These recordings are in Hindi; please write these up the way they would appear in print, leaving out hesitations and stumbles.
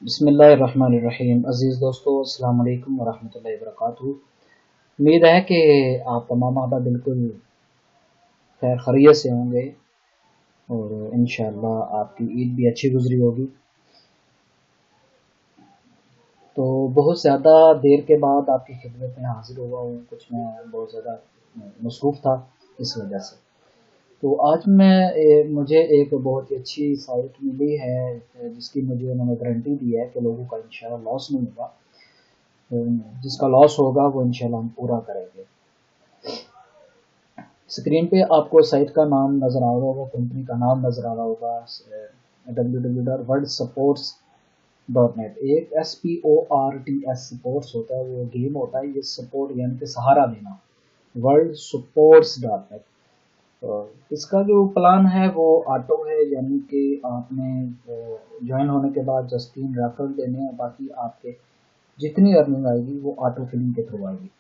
बिस्मिल्लाहिर्रहमानिर्रहीम। अज़ीज़ दोस्तों, अस्सलाम वालेकुम वरहमतुल्लाहि वबरकातुहू। उम्मीद है कि आप तमाम अहबाब बिल्कुल खैर खैरियत से होंगे और इंशाअल्लाह आपकी ईद भी अच्छी गुजरी होगी। तो बहुत ज़्यादा देर के बाद आपकी खिदमत में हाजिर हुआ हूँ। कुछ मैं बहुत ज़्यादा मसरूफ़ था इस वजह से। तो आज मुझे एक बहुत ही अच्छी साइट मिली है जिसकी मुझे उन्होंने गारंटी दी है कि लोगों का इंशाअल्लाह लॉस नहीं होगा। जिसका लॉस होगा वो इंशाल्लाह हम पूरा करेंगे। स्क्रीन पे आपको साइट का नाम नज़र आ रहा होगा, कंपनी का नाम नज़र आ रहा होगा, www.worldsupports.net। एक SPORTS सपोर्ट्स होता है, वो गेम होता है। ये सपोर्ट यानी कि सहारा देना, worldsupports.net। तो इसका जो प्लान है वो ऑटो है, यानी कि आपने ज्वाइन होने के बाद जस्ट 3 रेफरल देने हैं, बाकी आपके जितनी अर्निंग आएगी वो ऑटो फिलिंग के थ्रू आएगी।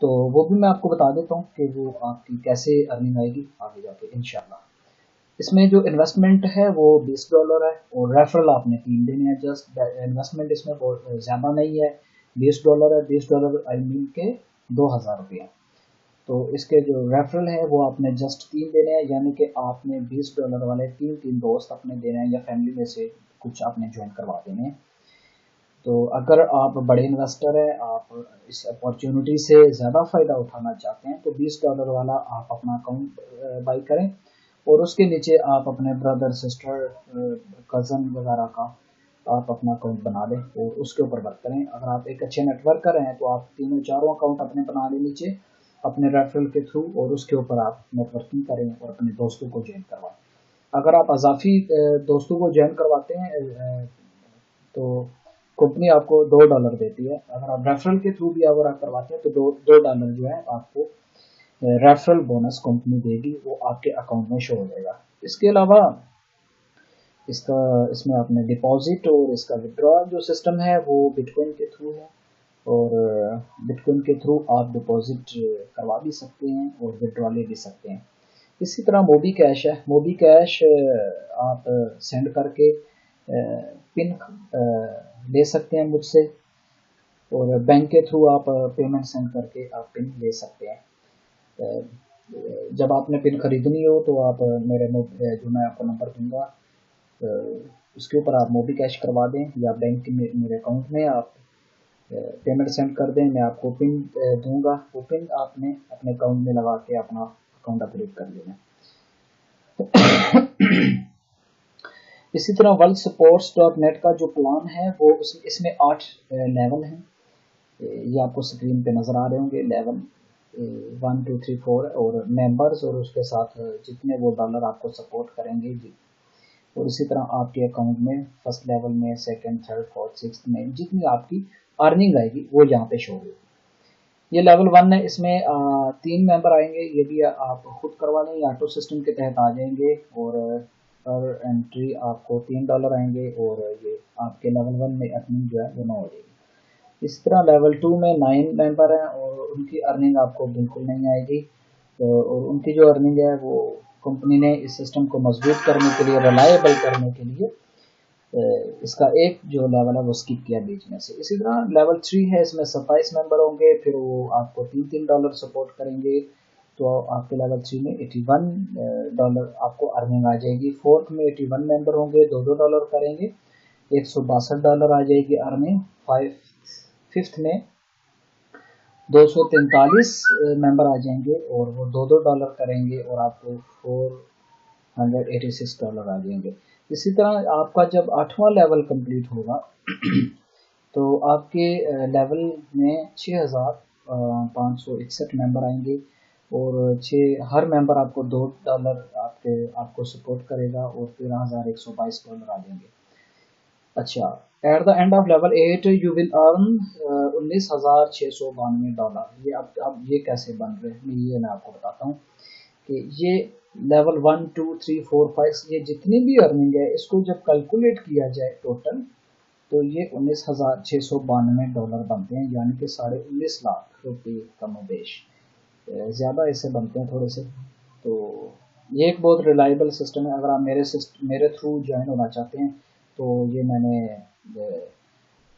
तो वो भी मैं आपको बता देता हूँ कि वो आपकी कैसे अर्निंग आएगी आगे जाके इंशाल्लाह। इसमें जो इन्वेस्टमेंट है वो $20 है और रेफरल आपने 3 देने हैं। जस्ट इन्वेस्टमेंट इसमें बहुत ज़्यादा नहीं है, $20 है। $20 आई मीन के 2000 रुपये। तो इसके जो रेफरल है वो आपने जस्ट 3 देने हैं, यानी कि आपने $20 वाले तीन दोस्त अपने देने हैं या फैमिली में से कुछ आपने ज्वाइन करवा देने हैं। तो अगर आप बड़े इन्वेस्टर हैं, आप इस अपॉर्चुनिटी से ज़्यादा फ़ायदा उठाना चाहते हैं, तो $20 वाला आप अपना अकाउंट बाई करें और उसके नीचे आप अपने ब्रदर सिस्टर कज़न वगैरह का आप अपना अकाउंट बना लें और उसके ऊपर वर्क करें। अगर आप एक अच्छे नेटवर्कर हैं तो आप तीनों चारों अकाउंट अपने बना लें नीचे अपने रेफरल के थ्रू, और उसके ऊपर आप नेटवर्किंग करें और अपने दोस्तों को ज्वाइन करवाएं। अगर आप अजाफी दोस्तों को ज्वाइन करवाते हैं तो कंपनी आपको $2 देती है। अगर आप रेफरल के थ्रू भी अगर आप करवाते हैं तो $2 जो है आपको रेफरल बोनस कंपनी देगी, वो आपके अकाउंट में शो हो जाएगा। इसके अलावा इसमें आपने डिपॉजिट और इसका विड्रॉ जो सिस्टम है वो बिटकॉइन के थ्रू है, और बिटकॉइन के थ्रू आप डिपॉजिट करवा भी सकते हैं और विड्रॉ ले भी सकते हैं। इसी तरह मोबी कैश है। मोबी कैश आप सेंड करके पिन ले सकते हैं मुझसे, और बैंक के थ्रू आप पेमेंट सेंड करके आप पिन ले सकते हैं। जब आपने पिन खरीदनी हो तो आप जो मैं आपको नंबर दूंगा उसके ऊपर आप मोबी कैश करवा दें, या बैंक के मेरे अकाउंट में आप पेमेंट सेंड कर दें। मैं आपको पिन दूंगा, वो पिन आपने अपने अकाउंट में लगा के अपना अकाउंट अपडेट कर लेना। इसी तरह worldsupports.net का जो प्लान है वो इसमें 8 लेवल हैं। ये आपको स्क्रीन पे नज़र आ रहे होंगे। लेवल 1 2 3 4 और मेंबर्स, और उसके साथ जितने वो डॉलर आपको सपोर्ट करेंगे और इसी तरह आपके अकाउंट में फर्स्ट लेवल में, सेकंड, थर्ड, फोर्थ, सिक्स्थ में जितनी आपकी अर्निंग आएगी वो यहाँ पे शो होगी। ये लेवल 1 है। इसमें 3 मेंबर आएंगे। ये भी आप खुद करवा लें, ऑटो सिस्टम के तहत आ जाएंगे, और पर एंट्री आपको $3 आएंगे, और ये आपके लेवल 1 में अर्निंग जो है वो 9 हो जाएगी। इस तरह लेवल 2 में 9 मेंबर हैं और उनकी अर्निंग आपको बिल्कुल नहीं आएगी। और उनकी जो अर्निंग है वो कंपनी ने इस सिस्टम को मजबूत करने के लिए, रिलायबल करने के लिए इसका एक जो लेवल है वो स्किप किया बीच में से। इसी तरह लेवल 3 है, इसमें 27 मेंबर होंगे, फिर वो आपको $3 सपोर्ट करेंगे, तो आपके लेवल 3 में $81 आपको अर्निंग आ जाएगी। फोर्थ में 81 मेंबर होंगे, $2 करेंगे, $162 आ जाएगी अर्निंग। फिफ्थ में 243 मेंबर आ जाएंगे और वो $2 करेंगे और आपको $486 आ जाएंगे। इसी तरह आपका जब 8वां लेवल कंप्लीट होगा तो आपके लेवल में 6561 मेंबर आएंगे, और हर मेंबर आपको $2 आपको सपोर्ट करेगा और $13,122 आ जाएंगे। अच्छा, at the end of level 8 you will earn $19,692। ये अब ये कैसे बन रहे हैं ये मैं आपको बताता हूँ कि ये लेवल 1 2 3 4 5 ये जितनी भी अर्निंग है इसको जब कैलकुलेट किया जाए टोटल, तो ये $19,692 बनते हैं, यानी कि 19.5 लाख रुपये कमोबेश। ज़्यादा इससे बनते हैं थोड़े से। तो ये एक बहुत रिलायबल सिस्टम है। अगर आप मेरे थ्रू ज्वाइन होना चाहते हैं तो ये मैंने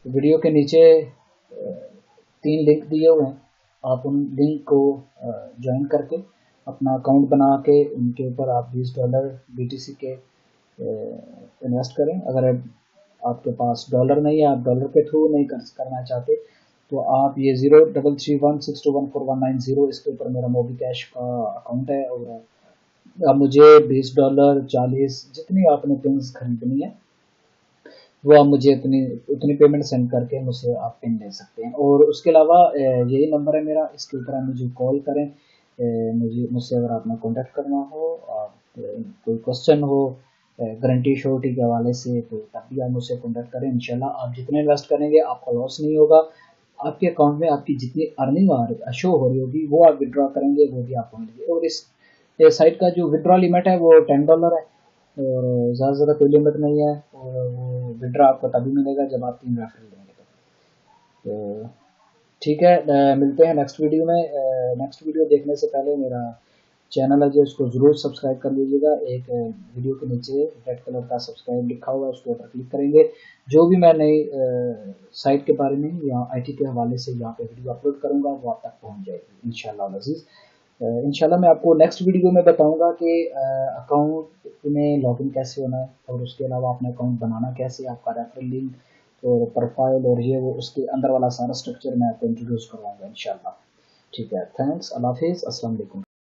वीडियो के नीचे 3 लिंक दिए हुए हैं, आप उन लिंक को ज्वाइन करके अपना अकाउंट बना के उनके ऊपर आप $20 BTC के इन्वेस्ट करें। अगर आपके पास डॉलर नहीं है, आप डॉलर के थ्रू नहीं करना चाहते, तो आप ये 0331621419 इसके ऊपर मेरा मोबी कैश का अकाउंट है, और अब मुझे $20 40 जितनी आपने पिन्स खरीदनी है वो आप मुझे उतनी पेमेंट सेंड करके मुझसे आप पिन ले सकते हैं। और उसके अलावा यही नंबर है मेरा, इसके ऊपर आप मुझे कॉल करें। मुझसे अगर आपने कांटेक्ट करना हो, कोई क्वेश्चन हो गारंटी श्योरिटी के हवाले से, तो तब भी आप मुझसे कांटेक्ट करें। इंशाल्लाह आप जितने इन्वेस्ट करेंगे आपका लॉस नहीं होगा। आपके अकाउंट में आपकी जितनी अर्निंग शो हो रही होगी वो आप विड्रॉ करेंगे, वो भी आपको मिलेगी। और इस साइट का जो विड्रॉ लिमिट है वो $10 है, और ज़्यादा से ज़्यादा कोई लिमिट नहीं है। और वो विड्रॉ आपको तभी मिलेगा जब आप 3 रेफरल देंगे। तो ठीक है, मिलते हैं नेक्स्ट वीडियो में। नेक्स्ट वीडियो देखने से पहले मेरा चैनल है जो उसको ज़रूर सब्सक्राइब कर लीजिएगा। एक वीडियो के नीचे रेड कलर का सब्सक्राइब लिखा हुआ है, उसके ऊपर क्लिक करेंगे। जो भी मैं नई साइट के बारे में या IT के हवाले से यहाँ पे वीडियो अपलोड करूँगा वो आप तक पहुँच जाएगी इंशाल्लाह अज़ीज़। इंशाल्लाह मैं आपको नेक्स्ट वीडियो में बताऊंगा कि अकाउंट में लॉगिन कैसे होना है, और उसके अलावा अपना अकाउंट बनाना कैसे, आपका रेफरल लिंक और प्रोफाइल और ये वो उसके अंदर वाला सारा स्ट्रक्चर मैं आपको इंट्रोड्यूस करवाऊंगा इंशाल्लाह। ठीक है, थैंक्स, अल्लाह हाफिज़, अस्सलाम वालेकुम।